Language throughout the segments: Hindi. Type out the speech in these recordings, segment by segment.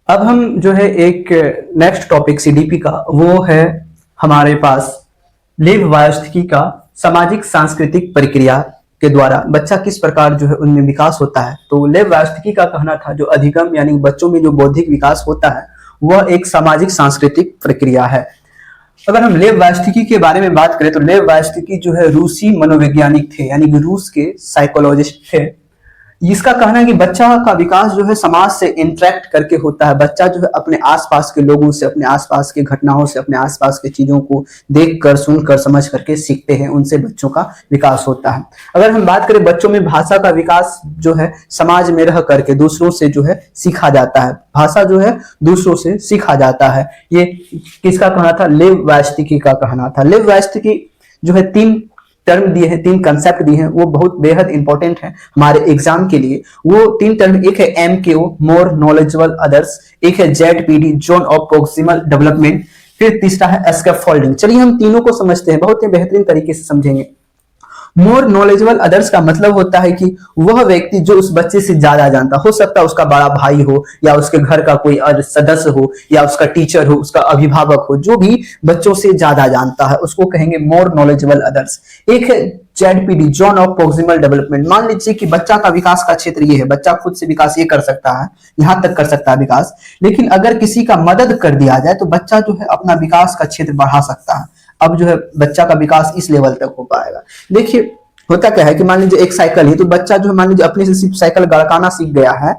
अब हम जो है एक नेक्स्ट टॉपिक सीडीपी का वो है हमारे पास लिव वायस्थ्यकी का सामाजिक सांस्कृतिक प्रक्रिया के द्वारा बच्चा किस प्रकार जो है उनमें विकास होता है। तो लेव वायस्थ्यकी का कहना था जो अधिगम यानी बच्चों में जो बौद्धिक विकास होता है वह एक सामाजिक सांस्कृतिक प्रक्रिया है। अगर हम लेव वायस्थ्यकी के बारे में बात करें तो लेव वायस्थ्यकी जो है रूसी मनोवैज्ञानिक थे यानी कि रूस के साइकोलॉजिस्ट थे। इसका कहना है कि बच्चा का विकास जो है समाज से इंटरेक्ट करके होता है। बच्चा जो है अपने आसपास के लोगों से, अपने आसपास के घटनाओं से, अपने आसपास के चीजों को देखकर, सुनकर, समझ करके सीखते हैं, उनसे बच्चों का विकास होता है। अगर हम बात करें बच्चों में भाषा का विकास जो है समाज में रह करके दूसरों से जो है सीखा जाता है। भाषा जो है दूसरों से सीखा जाता है। ये किसका कहना था? लेव वायस्थ्यकी का कहना था। लेव वायस्थ्यकी जो है तीन टर्म दिए हैं, तीन कंसेप्ट दिए हैं, वो बहुत बेहद इंपॉर्टेंट है हमारे एग्जाम के लिए। वो तीन टर्म, एक है एमकेओ मोर नॉलेजेबल अदर्स, एक है ZPD zone of proximal development, फिर तीसरा है स्कैफोल्डिंग। चलिए हम तीनों को समझते हैं, बहुत ही बेहतरीन तरीके से समझेंगे। मोर नॉलेजेबल अदर्स का मतलब होता है कि वह व्यक्ति जो उस बच्चे से ज्यादा जानता हो सकता है, उसका बड़ा भाई हो या उसके घर का कोई सदस्य हो या उसका टीचर हो, उसका अभिभावक हो, जो भी बच्चों से ज्यादा जानता है उसको कहेंगे मोर नॉलेजेबल अदर्स। एक है ZPD zone of proximal development. मान लीजिए कि बच्चा का विकास का क्षेत्र ये है, बच्चा खुद से विकास ये कर सकता है, यहां तक कर सकता है विकास, लेकिन अगर किसी का मदद कर दिया जाए तो बच्चा जो है अपना विकास का क्षेत्र बढ़ा सकता है। अब जो है बच्चा का विकास इस लेवल तक हो पाएगा। देखिए होता क्या है कि मान लीजिए एक साइकिल है तो बच्चा जो है मान लीजिए अपने से सिर्फ साइकिल गड़काना सीख गया है,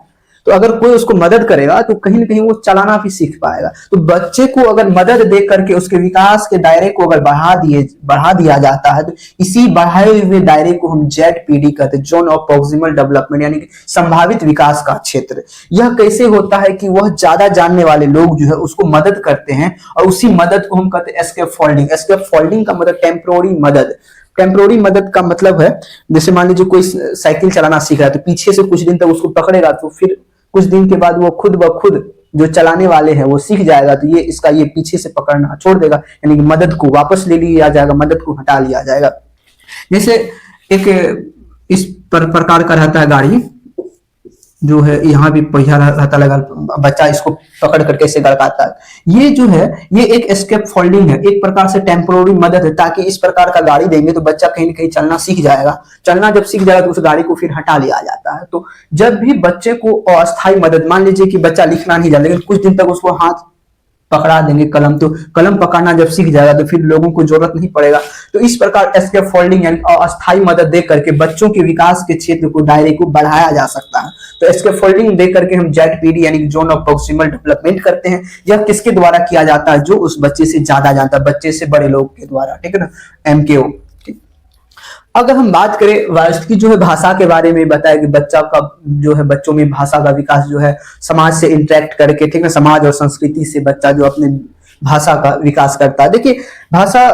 तो अगर कोई उसको मदद करेगा तो कहीं ना कहीं वो चलाना भी सीख पाएगा। तो बच्चे को अगर मदद दे करके उसके विकास के दायरे को अगर बढ़ा दिया जाता है तो इसी बढ़ाए हुए दायरे को हम जेडपीडी कहते हैं, जोन ऑफ प्रोक्सिमल डेवलपमेंट, यानी कि संभावित विकास का क्षेत्र। यह कैसे होता है कि वह ज्यादा जानने वाले लोग जो है उसको मदद करते हैं और उसी मदद को हम कहते हैं स्कैफोल्डिंग। स्कैफोल्डिंग का मतलब टेम्पोररी मदद। टेम्पोररी मदद का मतलब है जैसे मान लीजिए कोई साइकिल चलाना सीख रहा है तो पीछे से कुछ दिन तक उसको पकड़ेगा तो फिर कुछ दिन के बाद वो खुद ब खुद जो चलाने वाले हैं वो सीख जाएगा, तो ये पीछे से पकड़ना छोड़ देगा, यानी कि मदद को वापस ले लिया जाएगा, मदद को हटा लिया जाएगा। जैसे एक इस प्रकार का रहता है गाड़ी, जो है यहाँ भी पहिया रहता लगा, बच्चा इसको पकड़ करके ऐसे गड़काता है। ये जो है ये एक एस्केप फोल्डिंग है, एक प्रकार से टेम्पोररी मदद है, ताकि इस प्रकार का गाड़ी देंगे तो बच्चा कहीं ना कहीं चलना सीख जाएगा। चलना जब सीख जाएगा तो उस गाड़ी को फिर हटा लिया जाता है। तो जब भी बच्चे को अस्थायी मदद, मान लीजिए कि बच्चा लिखना नहीं जानता लेकिन कुछ दिन तक उसको हाथ पकड़ा देंगे कलम, तो कलम पकड़ना जब सीख जाएगा तो फिर लोगों को जरूरत नहीं पड़ेगा। तो इस प्रकार एस्केप फोल्डिंग यानी अस्थायी मदद दे करके बच्चों के विकास के क्षेत्र को, दायरे को बढ़ाया जा सकता है। तो एस्केप फोल्डिंग दे करके हम जेडपीडी यानी जोन ऑफ प्रोक्सिमल डेवलपमेंट करते हैं। यह किसके द्वारा किया जाता है? जो उस बच्चे से ज्यादा जानता है, बच्चे से बड़े लोग के द्वारा, ठीक है ना, एमकेओ। अगर हम बात करें वायस्थ्यकी जो है भाषा के बारे में बताया कि बच्चा का जो है बच्चों में भाषा का विकास जो है समाज से इंटरेक्ट करके, ठीक है, समाज और संस्कृति से बच्चा जो अपने भाषा का विकास करता है। देखिए भाषा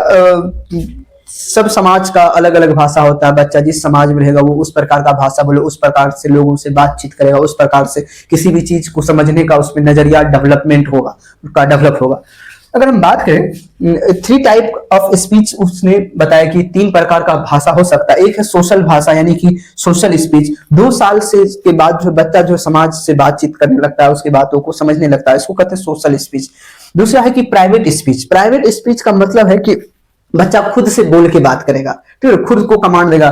सब समाज का अलग अलग भाषा होता है। बच्चा जिस समाज में रहेगा वो उस प्रकार का भाषा बोले, उस प्रकार से लोगों से बातचीत करेगा, उस प्रकार से किसी भी चीज को समझने का उसमें नजरिया डेवलप होगा। अगर हम बात करें 3 टाइप ऑफ स्पीच, उसने बताया कि 3 प्रकार का भाषा हो सकता है। एक है सोशल भाषा यानी कि सोशल स्पीच। 2 साल से के बाद जो बच्चा जो समाज से बातचीत करने लगता है, उसकी बातों को समझने लगता है, इसको कहते हैं सोशल स्पीच। दूसरा है कि प्राइवेट स्पीच। प्राइवेट स्पीच का मतलब है कि बच्चा खुद से बोल के बात करेगा, ठीक है, खुद को कमांड देगा।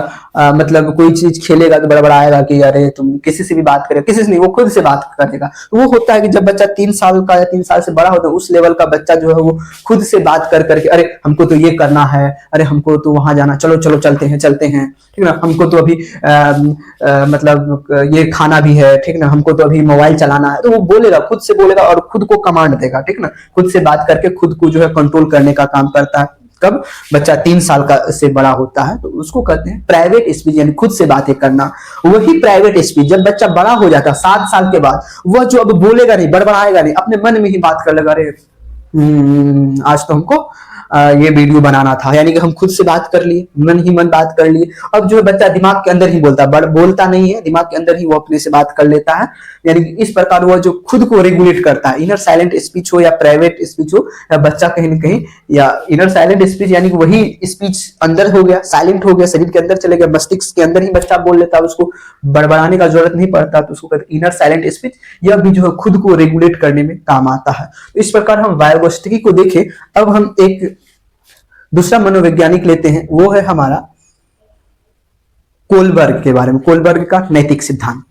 मतलब कोई चीज खेलेगा तो बड़बड़ाएगा कि अरे तुम किसी से भी बात करे, किसी से नहीं, वो खुद से बात करेगा। तो वो होता है कि जब बच्चा 3 साल का या 3 साल से बड़ा होता है, उस लेवल का बच्चा जो है वो खुद से बात कर करके अरे हमको तो ये करना है, अरे हमको तो वहां जाना, चलो चलो चलते हैं, ठीक ना, हमको तो अभी मतलब ये खाना भी है, ठीक ना, हमको तो अभी मोबाइल चलाना है। तो वो बोलेगा, खुद से बोलेगा और खुद को कमांड देगा, ठीक ना, खुद से बात करके खुद को जो है कंट्रोल करने का काम करता है। कब बच्चा 3 साल का से बड़ा होता है तो उसको कहते हैं प्राइवेट स्पीच, यानी खुद से बातें करना। वही प्राइवेट स्पीच जब बच्चा बड़ा हो जाता है 7 साल के बाद, वह जो अब बोलेगा नहीं, बड़बड़ाएगा नहीं, अपने मन में ही बात कर लेगा, अरे आज तो हमको ये वीडियो बनाना था, यानी कि हम खुद से बात कर लिए, मन ही मन बात कर लिए। अब जो है बच्चा दिमाग के अंदर ही बोलता है, बोलता नहीं है, दिमाग के अंदर ही वो अपने से बात कर लेता है। यानी कि इस प्रकार वो जो खुद को रेगुलेट करता है, इनर साइलेंट स्पीच हो या प्राइवेट स्पीच हो, या बच्चा कहीं ना कहीं, या इनर साइलेंट स्पीच यानी कि वही स्पीच अंदर हो गया, साइलेंट हो गया, शरीर के अंदर चले गया, मस्तिष्क के अंदर ही बच्चा बोल लेता है, उसको बड़बड़ाने का जरूरत नहीं पड़ता, तो उसको कहते हैं इनर साइलेंट स्पीच। यह भी जो है खुद को रेगुलेट करने में काम आता है। तो इस प्रकार हम वायगोस्टिकी को देखें। अब हम एक दूसरा मनोवैज्ञानिक लेते हैं, वो है हमारा कोलबर्ग के बारे में, कोलबर्ग का नैतिक सिद्धांत।